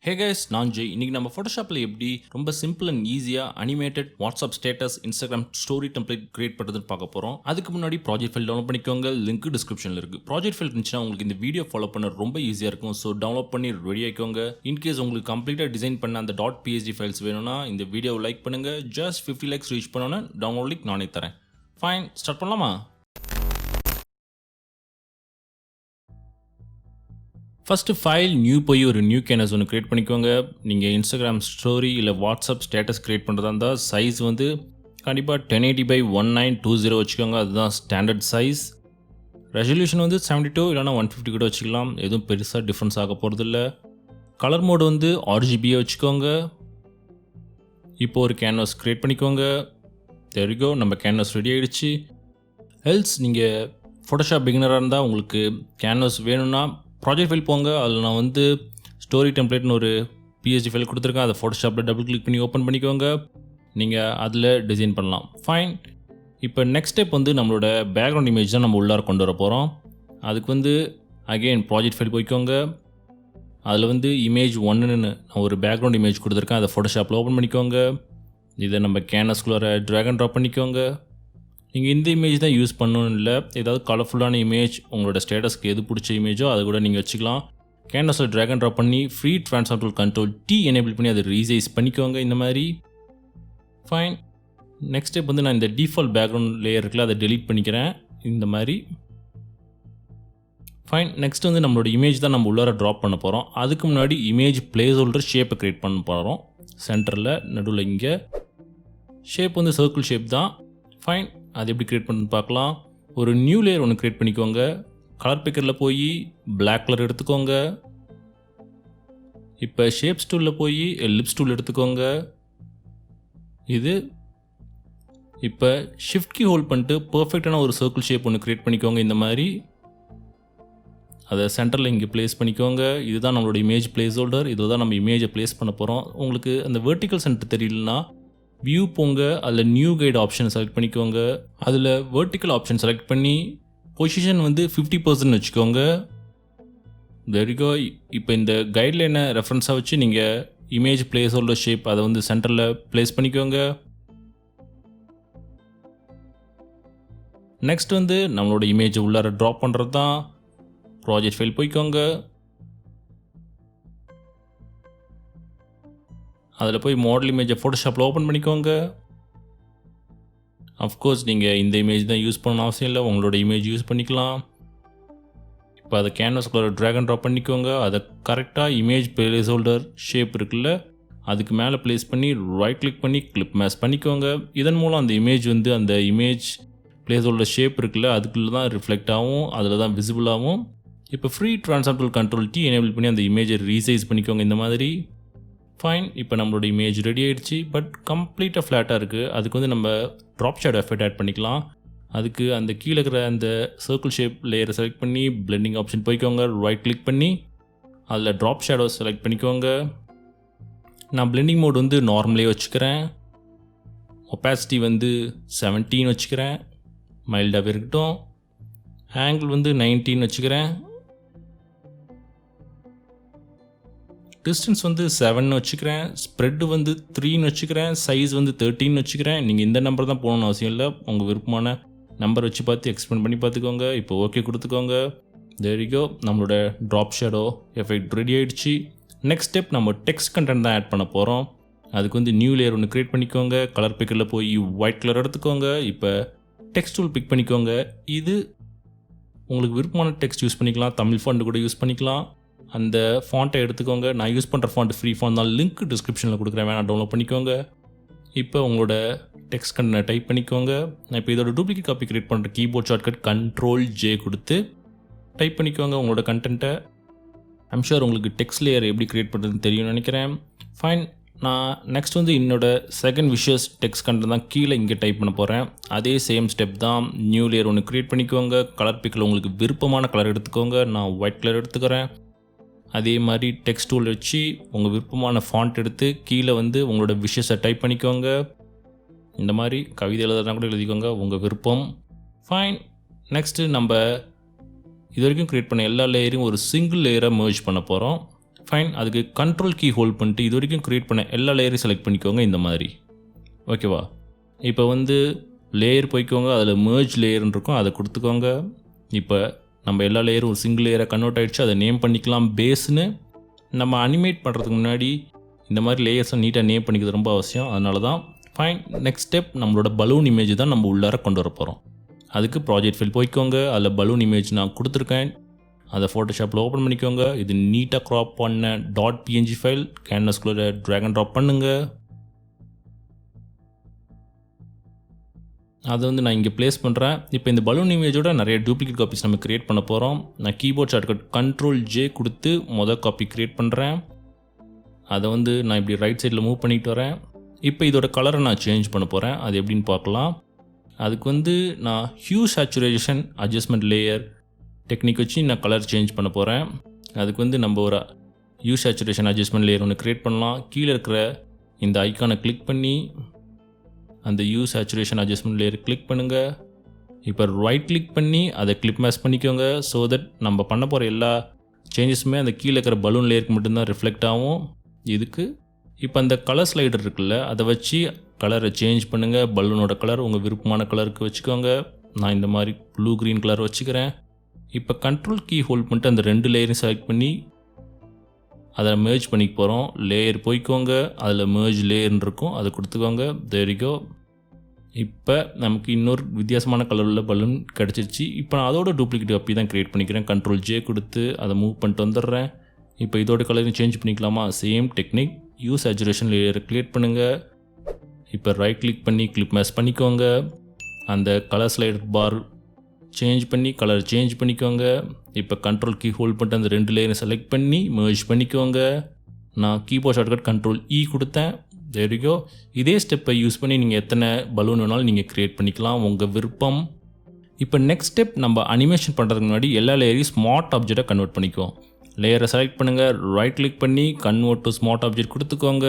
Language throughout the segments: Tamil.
ஹே கைஸ், நான் ஜெய். இன்றைக்கி நம்ம ஃபோட்டோஷாப்பில் எப்படி ரொம்ப சிம்பிள் அண்ட் ஈஸியாக animated WhatsApp status, Instagram story template create பண்ணுறதுன்னு பார்க்க போகிறோம். அதுக்கு முன்னாடி ப்ராஜெக்ட் ஃபைல் டவுன்லோட் பண்ணிக்கோங்க. லிங்க் டிஸ்கிரிப்ஷனில் இருக்குது. ப்ராஜெக்ட் ஃபைல் இருந்துச்சுன்னா உங்களுக்கு இந்த வீடியோ ஃபாலோ பண்ண ரொம்ப ஈஸியாக இருக்கும். ஸோ டவுன்லோட் பண்ணி ரெடி ஆகிக்கோங்க. இன்கேஸ் உங்களுக்கு கம்ப்ளீட்டாக டிசைன் பண்ண அந்த .psg ஃபைல்ஸ் வேணும்னா இந்த வீடியோவை லைக் பண்ணுங்கள். ஜஸ்ட் 50 லைக்ஸ் ரீச் பண்ணோன்னே டவுன்லோட் லிங்க் நானே தரேன். ஃபைன், ஸ்டார்ட் பண்ணலாமா? ஃபஸ்ட்டு ஃபைல் நியூ போய் ஒரு நியூ கேன்வாஸ் ஒன்று க்ரியேட் பண்ணிக்கோங்க. நீங்கள் இன்ஸ்டாகிராம் ஸ்டோரி இல்லை வாட்ஸ்அப் ஸ்டேட்டஸ் க்ரியேட் பண்ணுறதா இருந்தால் சைஸ் வந்து கண்டிப்பாக 1080x1920 வச்சுக்கோங்க. அதுதான் ஸ்டாண்டர்ட் சைஸ். ரெசல்யூஷன் வந்து 72 இல்லைனா 150 கூட வச்சுக்கலாம். எதுவும் பெருசாக டிஃப்ரென்ஸ் ஆக போகிறதில்ல. கலர் மோடு வந்து RGB வச்சுக்கோங்க. இப்போ ஒரு கேன்வாஸ் க்ரியேட் பண்ணிக்கோங்க. there you go, நம்ம கேன்வாஸ் ரெடி ஆகிடுச்சு. எல்ஸ் நீங்கள் ஃபோட்டோஷாப் பிகினராக இருந்தால் உங்களுக்கு கேன்வாஸ் வேணும்னா ப்ராஜெக்ட் ஃபைல் போங்க. அதில் நான் வந்து ஸ்டோரி டெம்ப்ளேட்னு ஒரு PSG ஃபைல் கொடுத்துருக்கேன். அதை ஃபோட்டோஷாப்பில் டபுள் கிளிக் பண்ணி ஓப்பன் பண்ணிக்கோங்க. நீங்கள் அதில் டிசைன் பண்ணலாம். ஃபைன். இப்போ நெக்ஸ்ட் ஸ்டெப் வந்து நம்மளோட பேக்ரவுண்ட் இமேஜ் தான் நம்ம உள்ளார கொண்டு வர போகிறோம். அதுக்கு வந்து அகெயின் ப்ராஜெக்ட் ஃபைல் போய்க்கோங்க. அதில் வந்து இமேஜ் 1ன்னு நான் ஒரு பேக்ரவுண்ட் இமேஜ் கொடுத்துருக்கேன். அதை ஃபோட்டோஷாப்பில் ஓப்பன் பண்ணிக்கோங்க. இதை நம்ம கேன்வாஸ்குள்ளார ட்ராக் அண்ட் ட்ராப் பண்ணிக்கோங்க. நீங்கள் இந்த இமேஜ் தான் யூஸ் பண்ணணும்னு இல்லை, ஏதாவது கலர்ஃபுல்லான இமேஜ் உங்களோட ஸ்டேட்டஸ்க்கு எது பிடிச்ச இமேஜோ அதை கூட நீங்கள் வச்சுக்கலாம். கேன்வாஸில் ட்ராக் அண்ட் ட்ராப் பண்ணி free transform tool Ctrl+T enable பண்ணி அதை ரீசைஸ் பண்ணிக்கோங்க இந்த மாதிரி. ஃபைன். நெக்ஸ்ட் ஸ்டெப் வந்து நான் இந்த டிஃபால்ட் பேக்ரவுண்ட் லேயர் இருக்குல்ல, அதை டெலீட் பண்ணிக்கிறேன் இந்த மாதிரி. ஃபைன். நெக்ஸ்ட் வந்து நம்மளோட இமேஜ் தான் நம்ம உள்ளார ட்ராப் பண்ண போகிறோம். அதுக்கு முன்னாடி இமேஜ் பிளேஸ் ஹோல்டர் ஷேப்பை க்ரியேட் பண்ண போகிறோம். சென்டரில் நடுவில் இங்கே ஷேப் வந்து சர்க்கிள் ஷேப் தான். ஃபைன். அது எப்படி க்ரியேட் பண்ணு பார்க்கலாம். ஒரு நியூ லேயர் ஒன்று க்ரியேட் பண்ணிக்கோங்க. கலர் பிக்கரில் போய் பிளாக் கலர் எடுத்துக்கோங்க. இப்போ ஷேப்ஸ் டூலில் போய் எலிப்ஸ் டூல் எடுத்துக்கோங்க. இது இப்போ ஷிஃப்ட் கீ ஹோல்ட் பண்ணிட்டு பர்ஃபெக்டான ஒரு சர்க்கிள் ஷேப் ஒன்று க்ரியேட் பண்ணிக்கோங்க இந்த மாதிரி. அதை சென்டரில் இங்கே ப்ளேஸ் பண்ணிக்கோங்க. இதுதான் நம்மளோட இமேஜ் பிளேஸ் ஹோல்டர். இதில் தான் நம்ம இமேஜை ப்ளேஸ் பண்ண போகிறோம். உங்களுக்கு அந்த வெர்டிக்கல் சென்டர் தெரியலனா வியூ போங்க. அதில் நியூ கைடு ஆப்ஷன் செலக்ட் பண்ணிக்கோங்க. அதில் வெர்டிக்கல் ஆப்ஷன் செலக்ட் பண்ணி பொசிஷன் வந்து 50% வச்சுக்கோங்க. there you go. இப்போ இந்த கைட்லைனை ரெஃபரன்ஸாக வச்சு நீங்கள் இமேஜ் பிளேஸ் ஹோல்டர் ஷேப் அதை வந்து சென்டரில் ப்ளேஸ் பண்ணிக்கோங்க. நெக்ஸ்ட் வந்து நம்மளோட இமேஜை உள்ளார ட்ராப் பண்ணுறது தான். ப்ராஜெக்ட் ஃபைல் போய்க்கோங்க. அதில் போய் மாடல் இமேஜை ஃபோட்டோஷாப்பில் ஓப்பன் பண்ணிக்கோங்க. அஃப்கோர்ஸ் நீங்கள் இந்த இமேஜ் தான் யூஸ் பண்ணணும் அவசியம் இல்லை, உங்களோட இமேஜ் யூஸ் பண்ணிக்கலாம். இப்போ அதை கேன்வாஸ்குள்ளே ட்ராக் அண்ட் ட்ராப் பண்ணிக்கோங்க. அதை கரெக்டாக இமேஜ் பிளேஸ் ஹோல்டர் ஷேப் இருக்குல்ல, அதுக்கு மேலே ப்ளேஸ் பண்ணி ரைட் கிளிக் பண்ணி கிளிப் மேட்ச் பண்ணிக்கோங்க. இதன் மூலம் அந்த இமேஜ் வந்து அந்த இமேஜ் பிளேஸ் ஹோல்டர் ஷேப் இருக்குல்ல, அதுக்குள்ளே தான் ரிஃப்ளெக்ட் ஆகும், அதில் தான் விசிபிள் ஆகும். இப்போ free transform tool Ctrl+T enable பண்ணி அந்த இமேஜை ரீசைஸ் பண்ணிக்கோங்க இந்த மாதிரி. ஃபைன். இப்போ நம்மளோட இமேஜ் ரெடி ஆகிடுச்சு. பட் கம்ப்ளீட்டாக ஃப்ளாட்டாக இருக்குது. அதுக்கு வந்து நம்ம ட்ராப் ஷேடோ எஃபெக்ட் ஆட் பண்ணிக்கலாம். அதுக்கு அந்த கீழே இருக்கிற அந்த சர்க்கிள் ஷேப் லேயரை செலக்ட் பண்ணி பிளெண்டிங் ஆப்ஷன் போய்க்கோங்க. ரைட் கிளிக் பண்ணி அதில் ட்ராப் ஷேடோ செலக்ட் பண்ணிக்கோங்க. நான் பிளெண்டிங் மோட் வந்து நார்மலே வச்சுக்கிறேன். ஒப்பாசிட்டி வந்து 17 வச்சுக்கிறேன், மைல்டாகவே இருக்கட்டும். ஆங்கிள் வந்து 19 வச்சுக்கிறேன். டிஸ்டன்ஸ் வந்து 7 வச்சுக்கிறேன். ஸ்ப்ரெட்டு வந்து 3 வச்சுக்கிறேன். சைஸ் வந்து 13 வச்சுக்கிறேன். நீங்கள் இந்த நம்பர் தான் போகணும்னு அவசியம் இல்லை, உங்கள் விருப்பமான நம்பர் வச்சு பார்த்து எக்ஸ்பெண்ட் பண்ணி பார்த்துக்கோங்க. இப்போ ஓகே கொடுத்துக்கோங்க. there you go. நம்மளோட ட்ராப் ஷேடோ எஃபெக்ட் ரெடி ஆகிடுச்சு. நெக்ஸ்ட் ஸ்டெப் நம்ம டெக்ஸ்ட் கண்டென்ட் தான் ஆட் பண்ண போகிறோம். அதுக்கு வந்து நியூ லேயர் ஒன்று க்ரியேட் பண்ணிக்கோங்க. கலர் பிக்கரில் போய் ஒயிட் கலர் எடுத்துக்கோங்க. இப்போ டெக்ஸ்ட் டூல் பிக் பண்ணிக்கோங்க. இது உங்களுக்கு விருப்பமான டெக்ஸ்ட் யூஸ் பண்ணிக்கலாம், தமிழ் ஃபாண்ட் கூட யூஸ் பண்ணிக்கலாம். அந்த ஃபாண்ட்டை எடுத்துக்கோங்க. நான் யூஸ் பண்ணுற ஃபாண்ட் ஃப்ரீ ஃபாண்ட் தான், லிங்க் டிஸ்கிரிப்ஷனில் கொடுக்குறேன், வேணால் டவுன்லோட் பண்ணிக்கோங்க. இப்போ உங்களோட டெக்ஸ்ட் கண்டென்ட் டைப் பண்ணிக்கோங்க. நான் இப்போ இதோட டூப்ளிகேட் காப்பி கிரியேட் பண்ணுற கீபோர்ட் ஷார்ட்கட் Ctrl+J கொடுத்து டைப் பண்ணிக்கோங்க உங்களோட கண்டென்ட்டை. ஐம் ஷூர் உங்களுக்கு டெக்ஸ்ட் லேயர் எப்படி க்ரியேட் பண்ணுறதுன்னு தெரியும்னு நினைக்கிறேன். ஃபைன். நான் நெக்ஸ்ட் வந்து என்னோட செகண்ட் விஷஸ் டெக்ஸ்ட் கண்டென்ட் தான் கீழே இங்கே டைப் பண்ண போகிறேன். அதே சேம் ஸ்டெப் தான். நியூ லேயர் ஒன்று க்ரியேட் பண்ணிக்கோங்க. கலர் பிக்கில் உங்களுக்கு விருப்பமான கலர் எடுத்துக்கோங்க. நான் ஒயிட் கலர் எடுத்துக்கிறேன். அதே மாதிரி டெக்ஸ்ட் டூல் வச்சு உங்கள் விருப்பமான ஃபாண்ட் எடுத்து கீழே வந்து உங்களோட விஷஸை டைப் பண்ணிக்கோங்க. இந்த மாதிரி கவிதை எழுதுறதுனா கூட எழுதிக்கோங்க, உங்கள் விருப்பம். ஃபைன். நெக்ஸ்ட்டு நம்ம இது வரைக்கும் க்ரியேட் பண்ண எல்லா லேயரையும் ஒரு சிங்கிள் லேயராக மெர்ஜ் பண்ண போகிறோம். ஃபைன். அதுக்கு கண்ட்ரோல் கீ ஹோல்ட் பண்ணிட்டு இது வரைக்கும் க்ரியேட் பண்ண எல்லா லேயரையும் செலக்ட் பண்ணிக்கோங்க இந்த மாதிரி. ஓகேவா? இப்போ வந்து லேயர் போய்க்கோங்க, அதில் merge லேயர்னு இருக்கும், அதை கொடுத்துக்கோங்க. இப்போ நம்ம எல்லா லேயரும் ஒரு சிங்கிள் லேயராக கன்வெர்ட் ஆகிடுச்சு. அதை நேம் பண்ணிக்கலாம் பேஸ்னு. நம்ம அனிமேட் பண்ணுறதுக்கு முன்னாடி இந்த மாதிரி லேயர்ஸை நீட்டாக நேம் பண்ணிக்கிறது ரொம்ப அவசியம். அதனால தான். ஃபைன். நெக்ஸ்ட் ஸ்டெப் நம்மளோட பலூன் இமேஜ் தான் நம்ம உள்ளார கொண்டு வர போகிறோம். அதுக்கு ப்ராஜெக்ட் ஃபைல் போய்க்கோங்க, அதில் பலூன் இமேஜ் நான் கொடுத்துருக்கேன், அதை ஃபோட்டோஷாப்பில் ஓப்பன் பண்ணிக்கோங்க. இது நீட்டாக க்ராப் பண்ண .png ஃபைல் கேன்வாஸ்குள்ளே ட்ராக் அண்ட் ட்ராப் பண்ணுங்கள். அதை வந்து நான் இங்கே ப்ளேஸ் பண்ணுறேன். இப்போ இந்த பலூன் இமேஜோட நிறைய டூப்ளிகேட் காப்பீஸ் நம்ம க்ரியேட் பண்ண போகிறோம். நான் கீபோர்ட் ஷார்ட்கட் Ctrl+J கொடுத்து காப்பி க்ரியேட் பண்ணுறேன். அதை வந்து நான் இப்படி ரைட் சைடில் மூவ் பண்ணிட்டு வரேன். இப்போ இதோட கலரை நான் சேஞ்ச் பண்ண போகிறேன். அது எப்படின்னு பார்க்கலாம். அதுக்கு வந்து நான் Hugh saturation adjustment layer technique வச்சு நான் கலர் சேஞ்ச் பண்ண போகிறேன். அதுக்கு வந்து நம்ம ஒரு ஹியூ சேச்சுரேஷன் அட்ஜஸ்ட்மெண்ட் லேயர் ஒன்று க்ரியேட் பண்ணலாம். கீழே இருக்கிற இந்த ஐக்கானை கிளிக் பண்ணி அந்த Hugh saturation adjustment layer click பண்ணுங்கள். இப்போ ரைட் கிளிக் பண்ணி அதை கிளிப் மேட்ச் பண்ணிக்கோங்க. ஸோ தட் நம்ம பண்ண போகிற எல்லா சேஞ்சஸுமே அந்த கீழே இருக்கிற பலூன் லேயருக்கு மட்டும்தான் ரிஃப்ளெக்ட் ஆகும். இதுக்கு இப்போ அந்த கலர் ஸ்லைடர் இருக்குல்ல, அதை வச்சு கலரை சேஞ்ச் பண்ணுங்கள். பலூனோட கலர் உங்கள் விருப்பமான கலருக்கு வச்சுக்கோங்க. நான் இந்த மாதிரி ப்ளூ க்ரீன் கலர் வச்சுக்கிறேன். இப்போ கண்ட்ரோல் கீ ஹோல்ட் பண்ணிட்டு அந்த 2 லேயரையும் செலக்ட் பண்ணி அதை merge பண்ணிக்க போகிறோம். லேயர் போய்க்கோங்க, அதில் merge லேயர்னு இருக்கும், அதை கொடுத்துக்கோங்க. there you go. இப்போ நமக்கு இன்னொரு வித்தியாசமான கலர் உள்ள பலூன் கிடச்சிருச்சு. இப்போ நான் அதோட டூப்ளிகேட் காப்பி தான் க்ரியேட் பண்ணிக்கிறேன். Ctrl+J கொடுத்து அதை மூவ் பண்ணிட்டு வந்துடுறேன். இப்போ இதோட கலரையும் சேஞ்ச் பண்ணிக்கலாமா? Same technique. ஹியூ சேச்சுரேஷன் லேயரை க்ரியேட் பண்ணுங்கள். இப்போ ரைட் கிளிக் பண்ணி கிளிப் மேட்ச் பண்ணிக்கோங்க. அந்த கலர் ஸ்லைடர் பார் சேஞ்ச் பண்ணி கலர் சேஞ்ச் பண்ணிக்கோங்க. இப்போ கண்ட்ரோல் கீ ஹோல்ட் பண்ணிட்டு அந்த 2 லேயரை செலக்ட் பண்ணி merge பண்ணிக்கோங்க. நான் கீபோர்ட் ஷார்ட்கட் Ctrl+E கொடுத்தேன். there you go. இதே ஸ்டெப்பை யூஸ் பண்ணி நீங்கள் எத்தனை பலூன் வேணாலும் நீங்கள் க்ரியேட் பண்ணிக்கலாம், உங்கள் விருப்பம். இப்போ நெக்ஸ்ட் ஸ்டெப் நம்ம அனிமேஷன் பண்ணுறதுக்கு முன்னாடி எல்லா லேயரையும் ஸ்மார்ட் ஆப்ஜெக்டாக கன்வெர்ட் பண்ணிக்குவோம். லேயரை செலக்ட் பண்ணுங்கள், ரைட் கிளிக் பண்ணி கன்வெர்ட் டு ஸ்மார்ட் ஆப்ஜெக்ட் கொடுத்துக்கோங்க.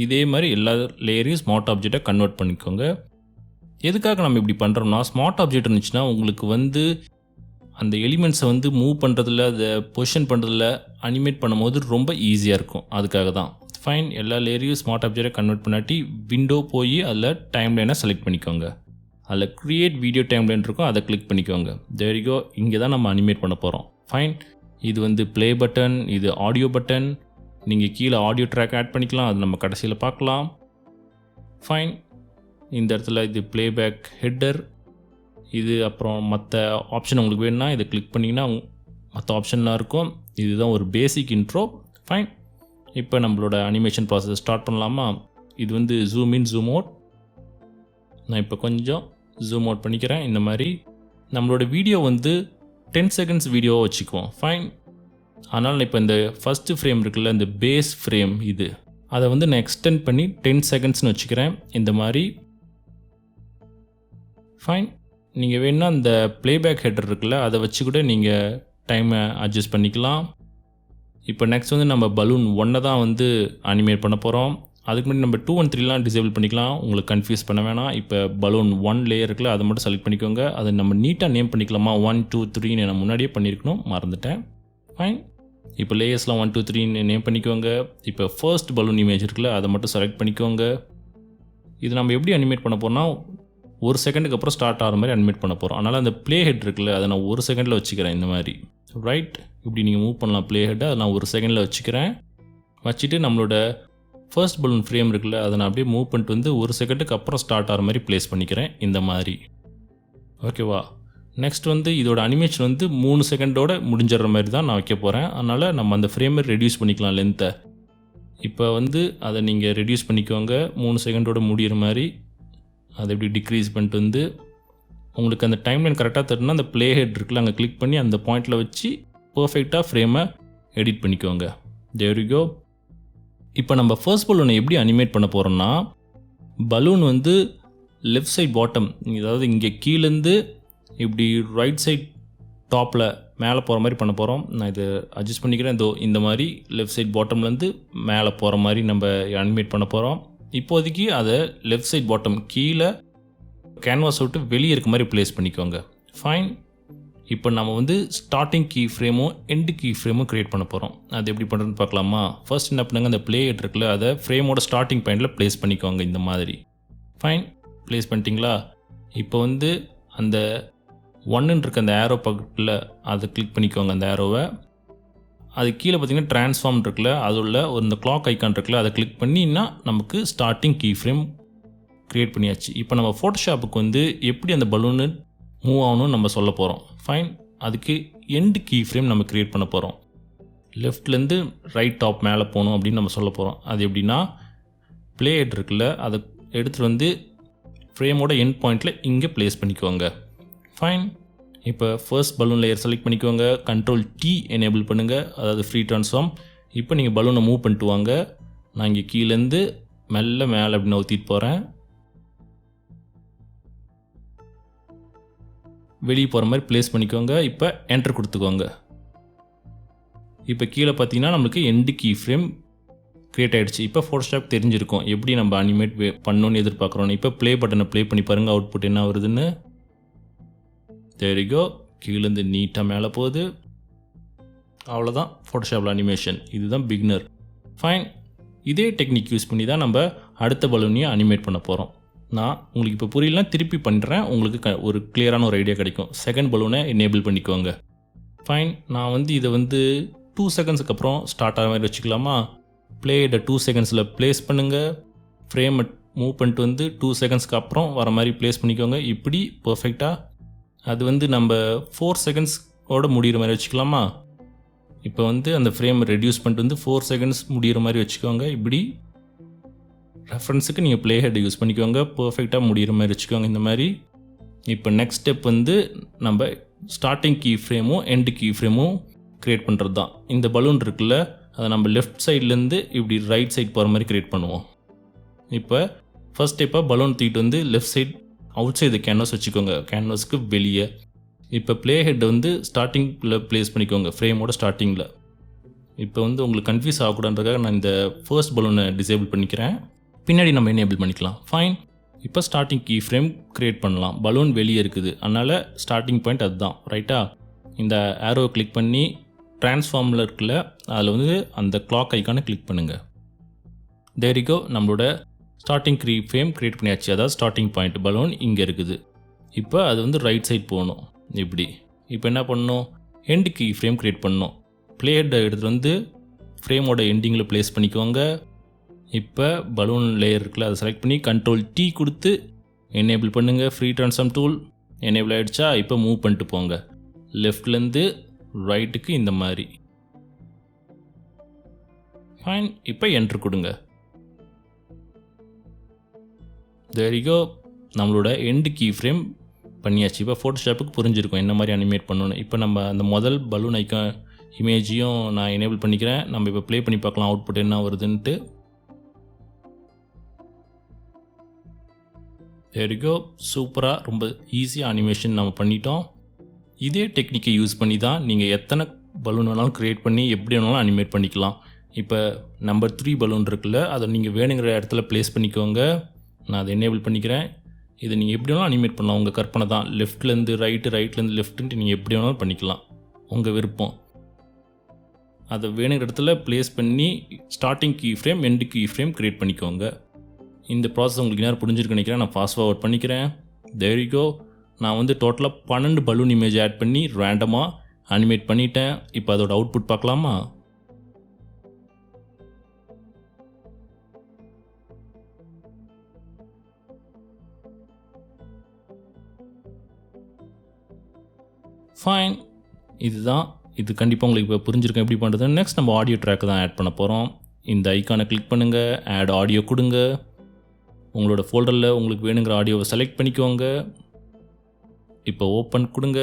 இதே மாதிரி எல்லா லேயரையும் ஸ்மார்ட் ஆப்ஜெக்டாக கன்வெர்ட் பண்ணிக்கோங்க. எதுக்காக நம்ம இப்படி பண்ணுறோம்னா, ஸ்மார்ட் ஆப்ஜெக்ட் இருந்துச்சுன்னா உங்களுக்கு வந்து அந்த எலிமெண்ட்ஸை வந்து மூவ் பண்ணுறதில்ல, அதை பொசிஷன் பண்ணுறதில்ல, அனிமேட் பண்ணும்போது ரொம்ப ஈஸியாக இருக்கும். அதுக்காக தான். ஃபைன். எல்லா லேயரையும் ஸ்மார்ட் ஆப்ஜெக்டை கன்வெர்ட் பண்ணாட்டி விண்டோ போய் அதில் டைம் லைனை செலக்ட் பண்ணிக்கோங்க. அதில் க்ரியேட் வீடியோ டைம் லைன் இருக்கும், அதை கிளிக் பண்ணிக்கோங்க. there you go. இங்கே தான் நம்ம அனிமேட் பண்ண போகிறோம். ஃபைன். இது வந்து ப்ளே பட்டன், இது ஆடியோ பட்டன். நீங்கள் கீழே ஆடியோ ட்ராக் ஆட் பண்ணிக்கலாம், அது நம்ம கடைசியில் பார்க்கலாம். ஃபைன். இந்த இடத்துல இது ப்ளேபேக் ஹெட்டர். இது அப்புறம் மற்ற ஆப்ஷன் உங்களுக்கு வேணும்னா இதை கிளிக் பண்ணிங்கன்னா மற்ற ஆப்ஷன்லாம் இருக்கும். இதுதான் ஒரு பேசிக் இன்ட்ரோ. ஃபைன். இப்போ நம்மளோட அனிமேஷன் ப்ராசஸ் ஸ்டார்ட் பண்ணலாமா? இது வந்து ஜூம் இன் ஜூம் அவுட். நான் இப்போ கொஞ்சம் ஜூம் அவுட் பண்ணிக்கிறேன். இந்த மாதிரி நம்மளோட வீடியோ வந்து 10 செகண்ட்ஸ் வீடியோவாக வச்சுக்குவோம். ஃபைன். அதனால் இப்போ இந்த ஃபஸ்ட்டு ஃப்ரேம் இருக்குல்ல, இந்த பேஸ் ஃப்ரேம், இது அதை வந்து நான் எக்ஸ்டெண்ட் பண்ணி 10 செகண்ட்ஸ்னு வச்சுக்கிறேன். இந்த மாதிரி. ஃபைன். நீங்கள் வேணுன்னா இந்த ப்ளேபேக் ஹெட்டர் இருக்குல்ல, அதை வச்சு கூட நீங்கள் டைமை அட்ஜஸ்ட் பண்ணிக்கலாம். இப்போ நெக்ஸ்ட் வந்து நம்ம பலூன் 1 தான் வந்து அனிமேட் பண்ண போகிறோம். அதுக்கு முன்னாடி நம்ம 2 and 3லாம் டிசேபிள் பண்ணிக்கலாம், உங்களுக்கு கன்ஃபியூஸ் பண்ண வேணாம். இப்போ பலூன் 1 லேயர் இருக்குல்ல, அதை மட்டும் செலக்ட் பண்ணிக்கோங்க. அதை நம்ம நீட்டாக நேம் பண்ணிக்கலாமா? 1 2 3ன்னு நான் முன்னாடியே பண்ணியிருக்கணும், மறந்துட்டேன். ஃபைன். இப்போ லேயர்ஸ்லாம் 1 2 3ன்னு நேம் பண்ணிக்கோங்க. இப்போ ஃபர்ஸ்ட் பலூன் இமேஜ் இருக்குல்ல, அதை மட்டும் செலக்ட் பண்ணிக்கோங்க. இது நம்ம எப்படி அனிமேட் பண்ண போகிறோம்னா, 1 செகண்டுக்கு அப்புறம் ஸ்டார்ட் ஆகிற மாதிரி அனிமேட் பண்ண போகிறோம். அதனால் அந்த ப்ளே ஹெட் இருக்குல்ல, அதை நான் 1 செகண்டில் வச்சுக்கிறேன். இந்த மாதிரி ரைட் இப்படி நீங்கள் மூவ் பண்ணலாம் ப்ளே ஹெட்டை. அதை நான் 1 செகண்டில் வச்சுக்கிறேன். வச்சுட்டு நம்மளோட ஃபர்ஸ்ட் பலூன் ஃப்ரேம் இருக்குல்ல, அதை நான் அப்படியே மூவ் பண்ணிட்டு வந்து 1 செகண்டுக்கு அப்புறம் ஸ்டார்ட் ஆகிற மாதிரி ப்ளேஸ் பண்ணிக்கிறேன். இந்த மாதிரி. ஓகேவா? நெக்ஸ்ட் வந்து இதோட அனிமேஷன் வந்து 3 செகண்டோட முடிஞ்சிடுற மாதிரி தான் நான் வைக்க போகிறேன். அதனால் நம்ம அந்த ஃப்ரேமை ரெடியூஸ் பண்ணிக்கலாம் லென்த்தை. இப்போ வந்து அதை நீங்கள் ரெடியூஸ் பண்ணிக்கோங்க 3 செகண்டோட முடிகிற மாதிரி. அதை எப்படி டிக்ரீஸ் பண்ணிட்டு வந்து உங்களுக்கு அந்த டைம்லைன் கரெக்டாக தரணும்னா அந்த ப்ளே ஹெட் இருக்குல்ல, அங்கே கிளிக் பண்ணி அந்த பாயிண்டில் வச்சு பர்ஃபெக்டாக ஃப்ரேமை எடிட் பண்ணிக்கோங்க. there you go. இப்போ நம்ம ஃபர்ஸ்ட் பலூனை எப்படி அனிமேட் பண்ண போகிறோம்னா, பலூன் வந்து லெஃப்ட் சைட் பாட்டம், அதாவது இங்கே கீழேருந்து இப்படி ரைட் சைட் டாப்பில் மேலே போகிற மாதிரி பண்ண போகிறோம். நான் இதை அட்ஜஸ்ட் பண்ணிக்கிறேன். இந்த மாதிரி லெஃப்ட் சைட் பாட்டம்லேருந்து மேலே போகிற மாதிரி நம்ம அனிமேட் பண்ண போகிறோம். இப்போதைக்கு அதை லெஃப்ட் சைட் பாட்டம் கீழே கேன்வாஸ் விட்டு வெளியே இருக்க மாதிரி ப்ளேஸ் பண்ணிக்கோங்க. ஃபைன். இப்போ நம்ம வந்து ஸ்டார்டிங் கீ ஃப்ரேமும் எண்டு கீ ஃப்ரேமும் க்ரியேட் பண்ண போகிறோம். அது எப்படி பண்ணுறதுன்னு பார்க்கலாமா? ஃபர்ஸ்ட் என்ன பண்ணுங்கள், அந்த ப்ளே ஹெட் இருக்குல்ல, அதை ஃப்ரேமோட ஸ்டார்டிங் பாயிண்டில் ப்ளேஸ் பண்ணிக்கோங்க. இந்த மாதிரி ஃபைன் ப்ளேஸ் பண்ணிட்டீங்களா? இப்போ வந்து அந்த ஒன்றுன்னு இருக்க அந்த ஏரோ பக்கத்தில் அதை கிளிக் பண்ணிக்கோங்க. அந்த ஏரோவை அது கீழே பார்த்தீங்கன்னா ட்ரான்ஸ்ஃபார்ம் இருக்குல்ல, அது உள்ள ஒரு இந்த கிளாக் ஐக்கான் இருக்குல்ல, அதை கிளிக் பண்ணினா நமக்கு ஸ்டார்டிங் கீ ஃப்ரேம் க்ரியேட் பண்ணியாச்சு. இப்போ நம்ம ஃபோட்டோஷாப்புக்கு வந்து எப்படி அந்த பலூனு மூவ் ஆகணும்னு நம்ம சொல்ல போகிறோம். ஃபைன், அதுக்கு எண்டு கீ ஃப்ரேம் நம்ம க்ரியேட் பண்ண போகிறோம். லெஃப்ட்லேருந்து ரைட் டாப் மேலே போகணும் அப்படின்னு நம்ம சொல்ல போகிறோம். அது எப்படின்னா, ப்ளே ஹெட் இருக்குல்ல, அதை எடுத்துகிட்டு வந்து ஃப்ரேமோட எண்ட் பாயிண்டில் இங்கே ப்ளேஸ் பண்ணிக்கோங்க. ஃபைன், இப்போ ஃபர்ஸ்ட் பலூன் லேயர் செலக்ட் பண்ணிக்கோங்க. Ctrl T எனேபிள் பண்ணுங்கள், அதாவது ஃப்ரீ ட்ரான்ஸ்ஃபார்ம். இப்போ நீங்கள் பலூனை மூவ் பண்ணிட்டு வாங்க. நான் இங்கே கீழேருந்து மெல்ல மேலே அப்படி நவுத்திட்டு போகிறேன். வெளியே போகிற மாதிரி ப்ளேஸ் பண்ணிக்கோங்க. இப்போ என்டர் கொடுத்துக்கோங்க. இப்போ கீழே பார்த்தீங்கன்னா நம்மளுக்கு எண்டு கீ ஃப்ரேம் க்ரியேட் ஆகிடுச்சு. இப்போ ஃபோட்டோஷாப் தெரிஞ்சிருக்கும் எப்படி நம்ம அனிமேட் பண்ணணும்னு எதிர்பார்க்குறோன்னு. இப்போ ப்ளே பட்டனை ப்ளே பண்ணி பாருங்கள், அவுட்புட் என்ன வருதுன்னு. தேரிகோ, கீழேருந்து நீட்டாக மேலே போகுது. அவ்வளோதான் ஃபோட்டோஷாப்பில் அனிமேஷன். இதுதான் பிகினர். ஃபைன், இதே டெக்னிக் யூஸ் பண்ணி தான் நம்ம அடுத்த பலூனையும் அனிமேட் பண்ண போகிறோம். நான் உங்களுக்கு இப்போ புரியலனா திருப்பி பண்ணுறேன், உங்களுக்கு ஒரு கிளியரான ஒரு ஐடியா கிடைக்கும். செகண்ட் பலூனை எனேபிள் பண்ணிக்கோங்க. ஃபைன், நான் வந்து இதை வந்து 2 செகண்ட்ஸுக்கு அப்புறம் ஸ்டார்ட் ஆகிற மாதிரி வச்சுக்கலாமா? ப்ளே ஹெட்டை 2 செகண்ட்ஸில் ப்ளேஸ் பண்ணுங்கள். ஃப்ரேமை மூவ் பண்ணிட்டு வந்து 2 செகண்ட்ஸ்க்கு அப்புறம் வர மாதிரி ப்ளேஸ் பண்ணிக்கோங்க. இப்படி பர்ஃபெக்டாக. அது வந்து நம்ம 4 செகண்ட்ஸோடு முடிகிற மாதிரி வச்சுக்கலாமா? இப்போ வந்து அந்த ஃப்ரேமை ரெடியூஸ் பண்ணிட்டு வந்து 4 செகண்ட்ஸ் முடிகிற மாதிரி வச்சுக்கோங்க. இப்படி ரெஃபரன்ஸுக்கு நீங்கள் ப்ளே ஹெட் யூஸ் பண்ணிக்கோங்க. பர்ஃபெக்டாக முடிகிற மாதிரி வச்சுக்கோங்க இந்த மாதிரி. இப்போ நெக்ஸ்ட் ஸ்டெப் வந்து நம்ம ஸ்டார்டிங் கீ ஃப்ரேமும் எண்டு கீ ஃப்ரேமும் க்ரியேட் பண்ணுறது தான். இந்த பலூன் இருக்குல்ல, அதை நம்ம லெஃப்ட் சைட்லேருந்து இப்படி ரைட் சைட் போகிற மாதிரி க்ரியேட் பண்ணுவோம். இப்போ ஃபர்ஸ்ட் ஸ்டெப்பாக பலூன் தூக்கிட்டு வந்து left sight out side canvas வச்சுக்கோங்க, கேன்வாஸ்க்கு வெளியே. இப்போ ப்ளே ஹெட் வந்து ஸ்டார்டிங்கில் ப்ளேஸ் பண்ணிக்கோங்க, ஃப்ரேமோட ஸ்டார்டிங்கில். இப்போ வந்து உங்களுக்கு கன்ஃபியூஸ் ஆகக்கூடாதுன்றதுக்காக நான் இந்த ஃபர்ஸ்ட் பலூனை டிசேபிள் பண்ணிக்கிறேன். பின்னாடி நம்ம எனேபிள் பண்ணிக்கலாம். ஃபைன், இப்போ ஸ்டார்டிங் கீ ஃப்ரேம் க்ரியேட் பண்ணலாம். பலூன் வெளியே இருக்குது, அதனால் ஸ்டார்டிங் பாயிண்ட் அதுதான். ரைட்டா? இந்த ஏரோவை கிளிக் பண்ணி ட்ரான்ஸ்ஃபார்மில் இருக்குல்ல, அதில் வந்து அந்த கிளாக் ஐக்கானை கிளிக் பண்ணுங்கள். தேரிகோ, நம்மளோட ஸ்டார்டிங் கீ ஃப்ரேம் க்ரியேட் பண்ணியாச்சு. அதாவது ஸ்டார்டிங் பாயிண்ட் பலூன் இங்கே இருக்குது. இப்போ அது வந்து ரைட் சைட் போகணும் இப்படி. இப்போ என்ன பண்ணணும், எண்டு கீ ஃப்ரேம் க்ரியேட் பண்ணணும். ப்ளே ஹெட்டை எடுத்துகிட்டு வந்து ஃப்ரேமோட எண்டிங்கில் ப்ளேஸ் பண்ணிக்கோங்க. இப்போ பலூன் லேயர் இருக்குல்ல, அதை செலக்ட் பண்ணி Ctrl T கொடுத்து எனேபிள் பண்ணுங்கள். ஃப்ரீ ட்ரான்ஸ்ஃபார்ம் டூல் எனேபிள் ஆகிடுச்சா? இப்போ மூவ் பண்ணிட்டு போங்க லெஃப்ட்லேருந்து ரைட்டுக்கு இந்த மாதிரி. ஃபைன், இப்போ என்ட்ரு கொடுங்க. தேரிகோ, நம்மளோட எண்டு கீ ஃப்ரேம் பண்ணியாச்சு. இப்போ ஃபோட்டோஷாப்புக்கு புரிஞ்சிருக்கும் என்ன மாதிரி அனிமேட் பண்ணணும். இப்போ நம்ம அந்த முதல் பலூன் ஐக்கான் இமேஜையும் நான் எனேபிள் பண்ணிக்கிறேன். நம்ம இப்போ ப்ளே பண்ணி பார்க்கலாம் அவுட்புட் என்ன வருதுன்ட்டு. தேரிகோ, சூப்பராக ரொம்ப ஈஸியாக அனிமேஷன் நம்ம பண்ணிட்டோம். இதே டெக்னிக்கை யூஸ் பண்ணி தான் நீங்கள் எத்தனை பலூன் வேணாலும் க்ரியேட் பண்ணி எப்படி வேணாலும் அனிமேட் பண்ணிக்கலாம். இப்போ நம்பர் 3 பலூன் இருக்குல்ல, அதை நீங்கள் வேணுங்கிற இடத்துல ப்ளேஸ் பண்ணிக்கோங்க. நான் அதை எனேபிள் பண்ணிக்கிறேன். இதை நீங்கள் எப்படி வேணாலும் அனிமேட் பண்ணலாம், உங்கள் கற்பனை தான். லெஃப்ட்லேருந்து ரைட்டு, ரைட்லேருந்து லெஃப்ட்டுன்ட்டு நீங்கள் எப்படி வேணாலும் பண்ணிக்கலாம், உங்கள் விருப்பம். அதை வேணுங்கிற இடத்துல ப்ளேஸ் பண்ணி starting key frame end key frame create பண்ணிக்கோங்க. இந்த ப்ராசஸ் உங்களுக்கு நேரம் புரிஞ்சிருக்கு நினைக்கிறேன். நான் ஃபாஸ்ட் ஃபார்வர்ட் பண்ணிக்கிறேன். தேரிகோ, நான் வந்து டோட்டலாக 12 பலூன் இமேஜ் ஆட் பண்ணி ரேண்டமாக அனிமேட் பண்ணிட்டேன். இப்போ அதோட அவுட்புட் பார்க்கலாமா? ஃபைன், இதுதான். இது கண்டிப்பாக உங்களுக்கு இப்போ புரிஞ்சிருக்கும் எப்படி பண்ணுறது. நெக்ஸ்ட் நம்ம ஆடியோ ட்ராக் தான் ஆட் பண்ண போகிறோம். இந்த ஐக்கானை கிளிக் பண்ணுங்கள், ஆட் ஆடியோ கொடுங்க. உங்களோட ஃபோல்டரில் உங்களுக்கு வேணுங்கிற ஆடியோவை செலக்ட் பண்ணிக்கோங்க. இப்போ ஓப்பன் கொடுங்க.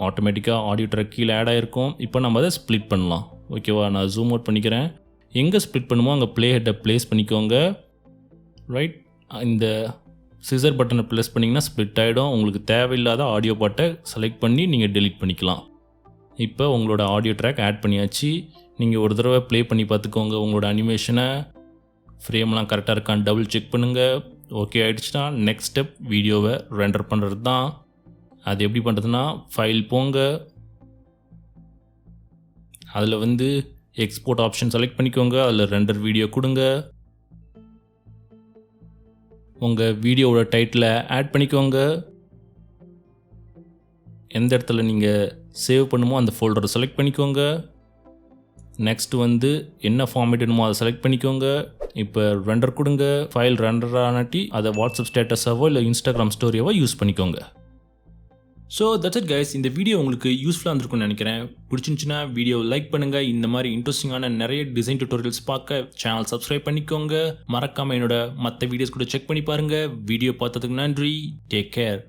ஆட்டோமேட்டிக்காக ஆடியோ ட்ராக் கீழே ஆட் ஆகிருக்கும். இப்போ நம்ம அதை ஸ்ப்ளிட் பண்ணலாம். ஓகேவா? நான் ஜூம் அவுட் பண்ணிக்கிறேன். எங்கே ஸ்ப்ளிட் பண்ணுமோ அங்கே ப்ளே ஹெட்டை ப்ளேஸ் பண்ணிக்கோங்க. ரைட், இந்த சிசர் பட்டனை ப்ளேஸ் பண்ணிங்கன்னா ஸ்ப்ளிட் ஆகிடும். உங்களுக்கு தேவையில்லாத ஆடியோ பாட்டை செலக்ட் பண்ணி நீங்கள் டெலீட் பண்ணிக்கலாம். இப்போ உங்களோட ஆடியோ ட்ராக் ஆட் பண்ணியாச்சு. நீங்கள் ஒரு தடவை ப்ளே பண்ணி பார்த்துக்கோங்க. உங்களோட அனிமேஷனை ஃப்ரேம்லாம் கரெக்டாக இருக்கான்னு டபுள் செக் பண்ணுங்கள். ஓகே ஆகிடுச்சுன்னா நெக்ஸ்ட் ஸ்டெப் வீடியோவை ரெண்டர் பண்ணுறது தான். அது எப்படி பண்ணுறதுன்னா, ஃபைல் போங்க, அதில் வந்து எக்ஸ்போர்ட் ஆப்ஷன் செலக்ட் பண்ணிக்கோங்க. அதில் ரெண்டர் வீடியோ கொடுங்க. உங்கள் வீடியோவோட டைட்டிலை ஆட் பண்ணிக்கோங்க. எந்த இடத்துல நீங்கள் சேவ் பண்ணுமோ அந்த ஃபோல்டரை செலக்ட் பண்ணிக்கோங்க. நெக்ஸ்ட் வந்து என்ன ஃபார்மேட் வேணுமோ அதை செலக்ட் பண்ணிக்கோங்க. இப்போ ரெண்டர் கொடுங்க. ஃபைல் ரெண்டர் ஆனாட்டி அதை வாட்ஸ்அப் ஸ்டேட்டஸாவோ இல்லை இன்ஸ்டாகிராம் ஸ்டோரியாவோ யூஸ் பண்ணிக்கோங்க. So that's it guys. இந்த வீடியோ உங்களுக்கு யூஸ்ஃபுல்லாக இருந்திருக்கும்னு நினைக்கிறேன். பிடிச்சிருந்துச்சுன்னா வீடியோ லைக் பண்ணுங்கள். இந்த மாதிரி இன்ட்ரெஸ்டிங்கான நிறைய டிசைன் டியூட்டோரியல்ஸ் பார்க்க சேனல் சப்ஸ்கிரைப் பண்ணிக்கோங்க. மறக்காமல் என்னோட மற்ற வீடியோஸ் கூட செக் பண்ணி பாருங்கள். வீடியோ பார்த்ததுக்கு நன்றி. Take care.